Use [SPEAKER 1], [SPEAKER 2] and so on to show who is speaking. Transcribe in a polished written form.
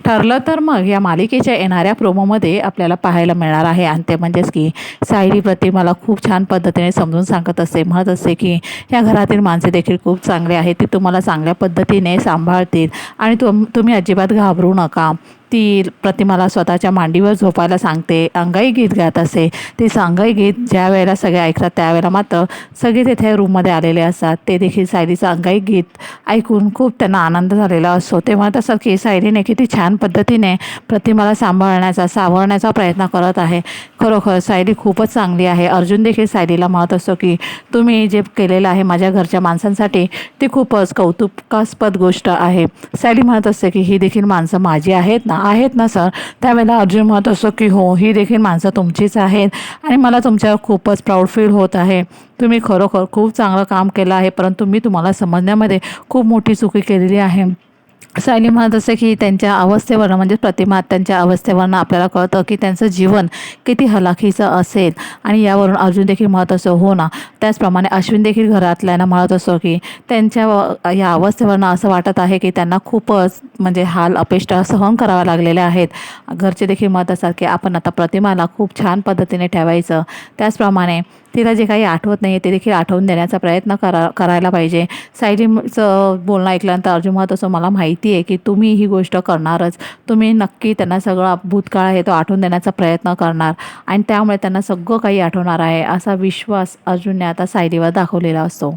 [SPEAKER 1] ठरलं तर मग या मालिकेच्या येणाऱ्या प्रोमोमध्ये आपल्याला पाहायला मिळणार आहे आणि ते म्हणजेच की सायली प्रतिमाला खूप छान पद्धतीने समजून सांगत असते, म्हणत असते की या घरातील माणसे देखील खूप चांगले आहेत, ती तुम्हाला चांगल्या पद्धतीने सांभाळतील आणि तुम्ही अजिबात घाबरू नका. ती प्रतिमाला स्वतःच्या मांडीवर झोपायला सांगते, अंगाई गीत गात असे. ते अंगाई गीत ज्या वेळेला सगळे ऐकतात त्यावेळेला मात्र सगळे तिथे रूममध्ये आलेले असतात. ते देखील सायलीचं अंगाई गीत ऐकून खूप त्यांना आनंद झालेला असतो. ते म्हणत असतात की सायलीने किती छान पद्धतीने प्रतिमाला सांभाळण्याचा सावरण्याचा प्रयत्न करत आहे. खरोखर सायली खूपच चांगली आहे. अर्जुन देखील सायलीला म्हणत असतो की तुम्ही जे केलेलं आहे माझ्या घरच्या माणसांसाठी ती खूपच कौतुकास्पद गोष्ट आहे. सायली म्हणत असते की ही देखील माणसं माझी आहेत ना सर. त्यावेळेला अर्जुन म्हणत असतो की हो, ही देखील माणसं तुमचीच आहेत आणि मला तुमच्यावर खूपच प्राऊड फील होत आहे. तुम्ही खरोखर खूप चांगलं काम केलं आहे, परंतु मी तुम्हाला समजण्यामध्ये खूप मोठी चुकी केलेली आहे. सायली म्हणत असते की त्यांच्या अवस्थेवरनं म्हणजे प्रतिमा त्यांच्या अवस्थेवरनं आपल्याला कळतं की त्यांचं जीवन किती हलाखीचं असेल आणि यावरून अर्जुन देखील म्हणत असतो हो ना. त्याचप्रमाणे अश्विन देखील घरातल्यांना म्हणत असतो की त्यांच्या या अवस्थेवरनं असं वाटत आहे की त्यांना खूपच म्हणजे हाल अपेष्टा सहन कराव्या लागलेल्या आहेत. घरचे देखील म्हणत असतात की आपण आता प्रतिमाला खूप छान पद्धतीने ठेवायचं, त्याचप्रमाणे तिला जे काही आठवत नाही ते देखील आठवून देण्याचा प्रयत्न करायला पाहिजे. सायलीचं बोलणं ऐकल्यानंतर अर्जुन म्हणत असतो मला माहिती आहे की तुम्ही ही गोष्ट करणारच. तुम्ही नक्की त्यांना सगळा भूतकाळ आहे तो आठवून देण्याचा प्रयत्न करणार आणि त्यामुळे त्यांना सगळं काही आठवणार आहे, असा विश्वास अर्जुनने आता सायलीवर दाखवलेला असतो.